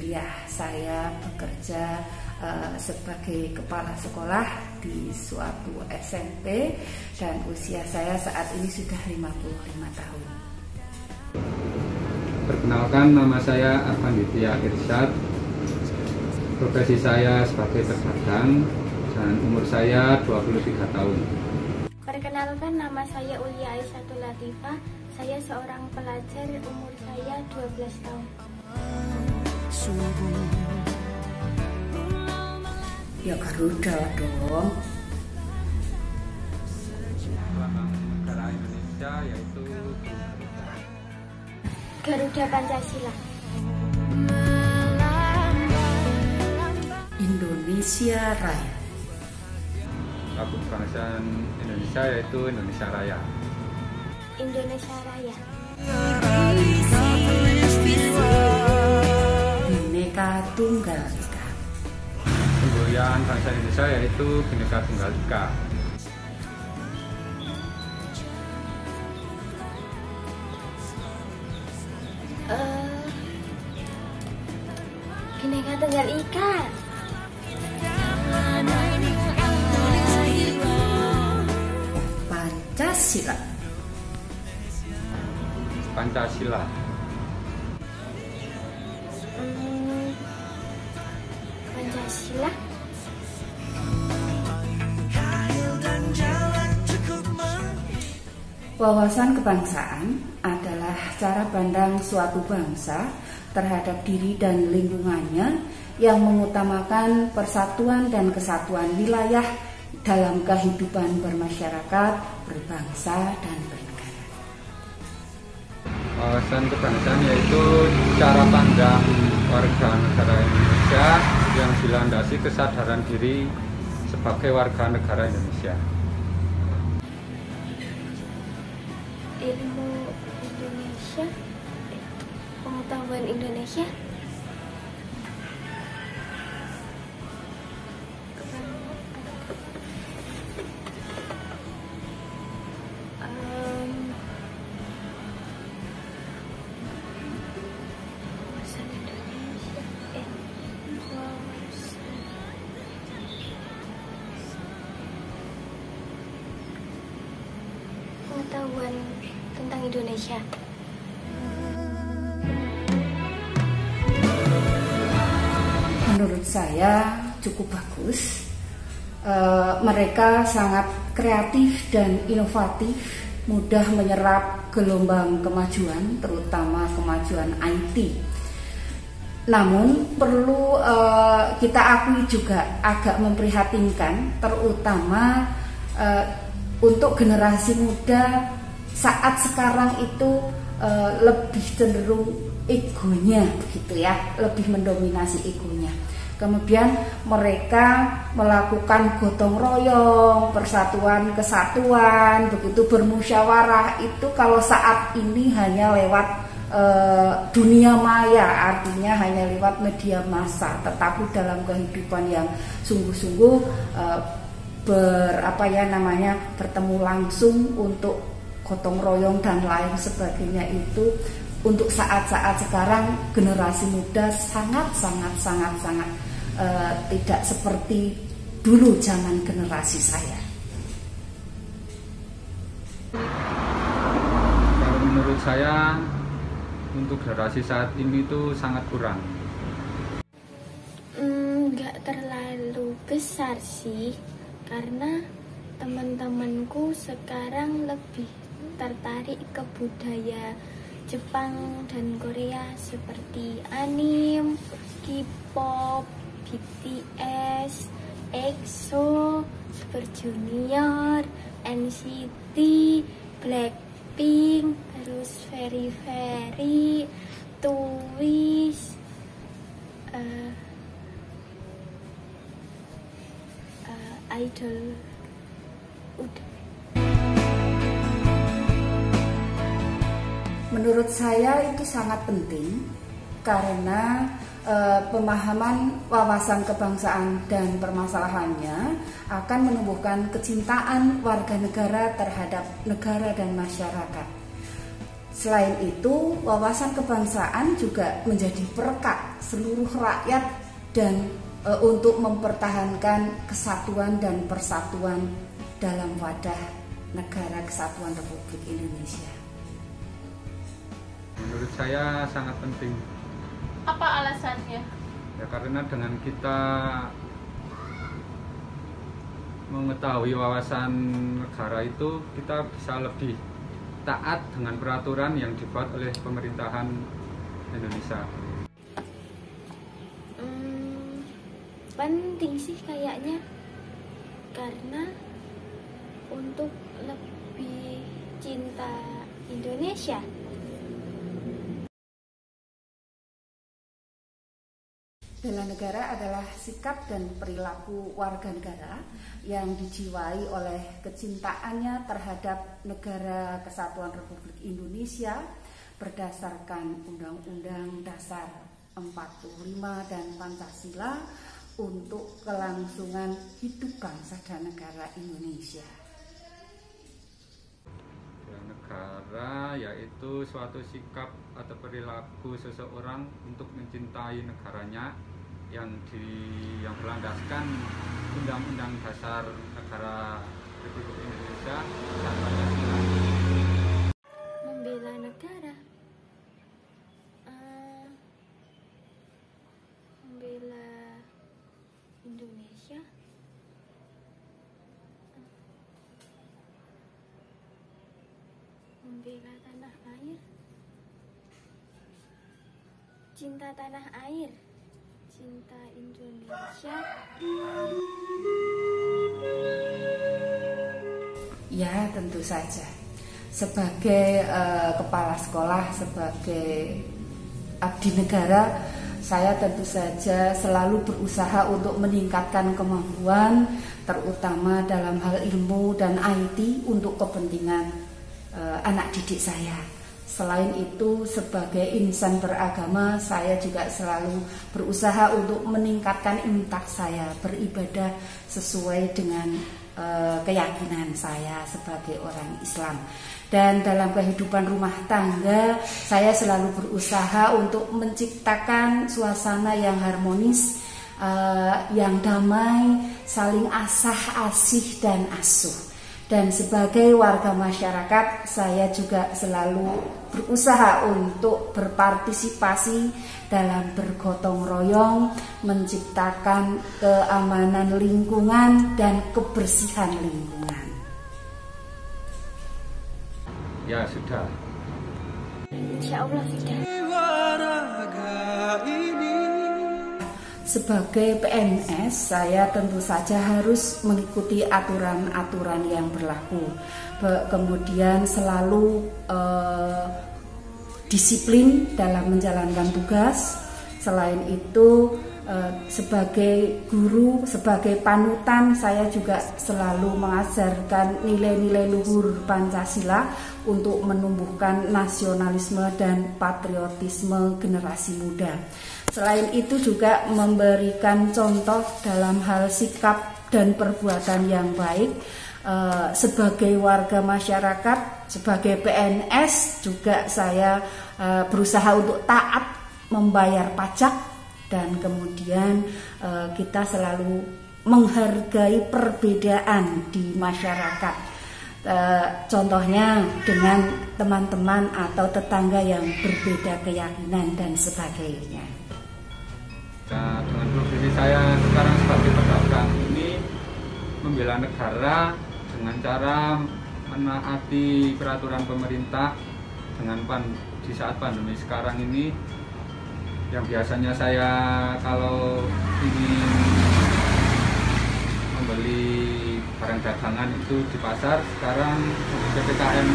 kuliah. Saya bekerja sebagai kepala sekolah di suatu SMP dan usia saya saat ini sudah 55 tahun. Perkenalkan, nama saya Arfanditya Irsyad. Profesi saya sebagai pedagang dan umur saya 23 tahun. Perkenalkan, nama saya Ulia Aisyatullah Latifah. Saya seorang pelajar, umur saya 12 tahun. Ya Garuda dong. Lambang negara Indonesia yaitu Garuda Pancasila. Indonesia Raya. lagu kebangsaan Indonesia yaitu Indonesia Raya. Indonesia Raya. Bhinneka Tunggal Ika. Semboyan bangsa Indonesia yaitu Bhinneka Tunggal Ika. Bhinneka Tunggal Ika. Pancasila. Pancasila. Pancasila. Wawasan kebangsaan adalah cara pandang suatu bangsa terhadap diri dan lingkungannya yang mengutamakan persatuan dan kesatuan wilayah dalam kehidupan bermasyarakat, berbangsa, dan bernegara. Wawasan kebangsaan yaitu cara pandang warga negara Indonesia yang dilandasi kesadaran diri sebagai warga negara Indonesia. Ilmu Indonesia. Pengetahuan Indonesia. Wawasan Indonesia. Pengetahuan tentang Indonesia. Menurut saya cukup bagus. Mereka sangat kreatif dan inovatif, mudah menyerap gelombang kemajuan, terutama kemajuan IT. Namun perlu kita akui juga agak memprihatinkan, terutama untuk generasi muda saat sekarang itu lebih cenderung egonya, begitu ya, lebih mendominasi egonya. Kemudian mereka melakukan gotong royong, persatuan kesatuan, begitu bermusyawarah itu kalau saat ini hanya lewat dunia maya, artinya hanya lewat media massa. Tetapi dalam kehidupan yang sungguh-sungguh bertemu langsung untuk gotong royong dan lain sebagainya itu untuk saat-saat sekarang generasi muda sangat tidak seperti dulu zaman generasi saya. Kalau menurut saya untuk generasi saat ini itu sangat kurang. Nggak terlalu besar sih, karena teman-temanku sekarang lebih tertarik ke budaya Jepang dan Korea seperti anime, K-pop, BTS, EXO, Super Junior, NCT, Blackpink, terus Very Very, Twice, idol. Udah. Menurut saya itu sangat penting karena pemahaman wawasan kebangsaan dan permasalahannya akan menumbuhkan kecintaan warga negara terhadap negara dan masyarakat. Selain itu, wawasan kebangsaan juga menjadi perekat seluruh rakyat dan untuk mempertahankan kesatuan dan persatuan dalam wadah negara kesatuan Republik Indonesia. Menurut saya sangat penting. Apa alasannya? Ya karena dengan kita mengetahui wawasan negara itu, kita bisa lebih taat dengan peraturan yang dibuat oleh pemerintahan Indonesia. Penting sih kayaknya, karena untuk lebih cinta Indonesia. Bela negara adalah sikap dan perilaku warga negara yang dijiwai oleh kecintaannya terhadap negara kesatuan Republik Indonesia berdasarkan Undang-Undang Dasar 45 dan Pancasila untuk kelangsungan hidup bangsa dan negara Indonesia. Bela negara yaitu suatu sikap atau perilaku seseorang untuk mencintai negaranya yang berlandaskan Undang-Undang Dasar Negara Republik Indonesia dan Pancasila. Membela negara, membela Indonesia, membela tanah air, cinta tanah air, cinta Indonesia. Ya, tentu saja. Sebagai kepala sekolah, sebagai abdi negara, saya tentu saja selalu berusaha untuk meningkatkan kemampuan, terutama dalam hal ilmu dan IT untuk kepentingan anak didik saya. Selain itu, sebagai insan beragama, saya juga selalu berusaha untuk meningkatkan iman saya, beribadah sesuai dengan keyakinan saya sebagai orang Islam. Dan dalam kehidupan rumah tangga, saya selalu berusaha untuk menciptakan suasana yang harmonis, yang damai, saling asah-asih dan asuh. Dan sebagai warga masyarakat, saya juga selalu berusaha untuk berpartisipasi dalam bergotong royong, menciptakan keamanan lingkungan dan kebersihan lingkungan. Ya sudah. Insya Allah sudah. Sebagai PNS, saya tentu saja harus mengikuti aturan-aturan yang berlaku. Kemudian selalu disiplin dalam menjalankan tugas. Selain itu, sebagai guru, sebagai panutan, saya juga selalu mengajarkan nilai-nilai luhur Pancasila untuk menumbuhkan nasionalisme dan patriotisme generasi muda. Selain itu juga memberikan contoh dalam hal sikap dan perbuatan yang baik. Sebagai warga masyarakat, sebagai PNS juga saya berusaha untuk taat membayar pajak, dan kemudian kita selalu menghargai perbedaan di masyarakat. Contohnya dengan teman-teman atau tetangga yang berbeda keyakinan dan sebagainya. Nah, dengan profesi saya sekarang sebagai pedagang ini membela negara dengan cara menaati peraturan pemerintah di saat pandemi sekarang ini. Yang biasanya saya kalau ingin membeli barang dagangan itu di pasar, sekarang untuk PPKM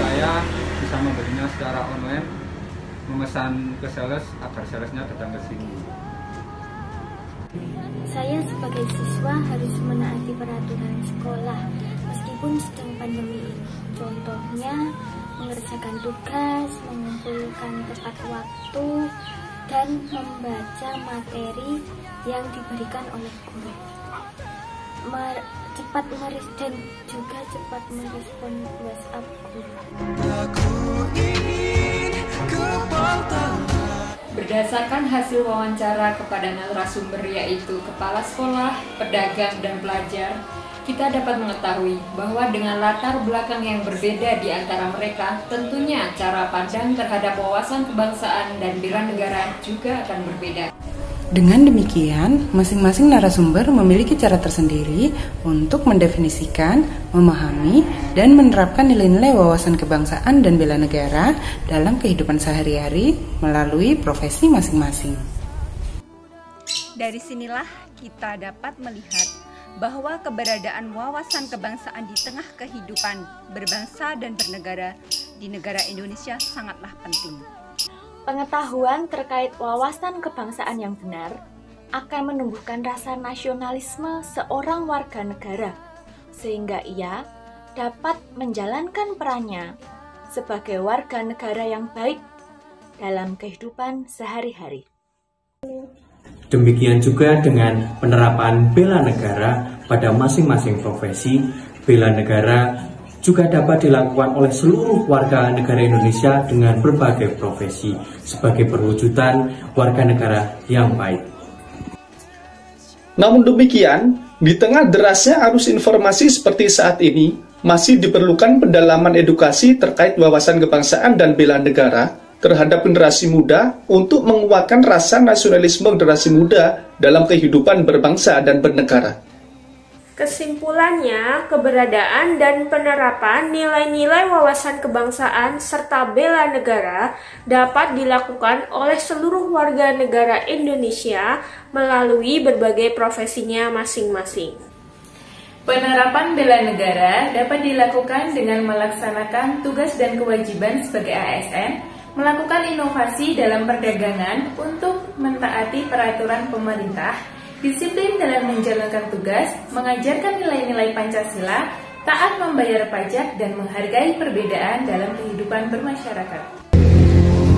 saya bisa membelinya secara online, memesan ke sales agar salesnya datang ke sini. Saya sebagai siswa harus menaati peraturan sekolah meskipun sedang pandemi ini. Contohnya mengerjakan tugas, mengumpulkan tepat waktu, dan membaca materi yang diberikan oleh guru. dan juga cepat merespon WhatsApp guru. Berdasarkan hasil wawancara kepada narasumber yaitu kepala sekolah, pedagang, dan pelajar, kita dapat mengetahui bahwa dengan latar belakang yang berbeda di antara mereka, tentunya cara pandang terhadap wawasan kebangsaan dan bela negara juga akan berbeda. Dengan demikian, masing-masing narasumber memiliki cara tersendiri untuk mendefinisikan, memahami, dan menerapkan nilai-nilai wawasan kebangsaan dan bela negara dalam kehidupan sehari-hari melalui profesi masing-masing. Dari sinilah kita dapat melihat bahwa keberadaan wawasan kebangsaan di tengah kehidupan berbangsa dan bernegara di negara Indonesia sangatlah penting. Pengetahuan terkait wawasan kebangsaan yang benar akan menumbuhkan rasa nasionalisme seorang warga negara, sehingga ia dapat menjalankan perannya sebagai warga negara yang baik dalam kehidupan sehari-hari. Demikian juga dengan penerapan bela negara pada masing-masing profesi. Bela negara juga dapat dilakukan oleh seluruh warga negara Indonesia dengan berbagai profesi sebagai perwujudan warga negara yang baik. Namun demikian, di tengah derasnya arus informasi seperti saat ini, masih diperlukan pendalaman edukasi terkait wawasan kebangsaan dan bela negara terhadap generasi muda untuk menguatkan rasa nasionalisme generasi muda dalam kehidupan berbangsa dan bernegara. Kesimpulannya, keberadaan dan penerapan nilai-nilai wawasan kebangsaan serta bela negara dapat dilakukan oleh seluruh warga negara Indonesia melalui berbagai profesinya masing-masing. Penerapan bela negara dapat dilakukan dengan melaksanakan tugas dan kewajiban sebagai ASN, melakukan inovasi dalam perdagangan untuk mentaati peraturan pemerintah, disiplin dalam menjalankan tugas, mengajarkan nilai-nilai Pancasila, taat membayar pajak, dan menghargai perbedaan dalam kehidupan bermasyarakat.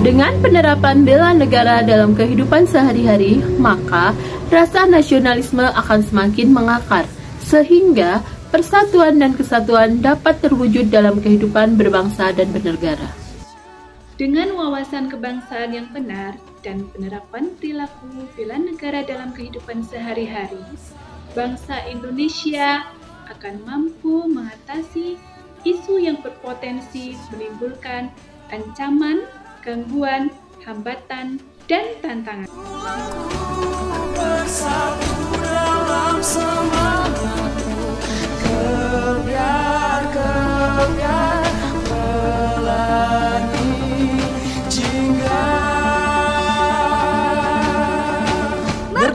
Dengan penerapan bela negara dalam kehidupan sehari-hari, maka rasa nasionalisme akan semakin mengakar, sehingga persatuan dan kesatuan dapat terwujud dalam kehidupan berbangsa dan bernegara. Dengan wawasan kebangsaan yang benar dan penerapan perilaku bela negara dalam kehidupan sehari-hari, bangsa Indonesia akan mampu mengatasi isu yang berpotensi menimbulkan ancaman, gangguan, hambatan, dan tantangan.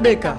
Merdeka!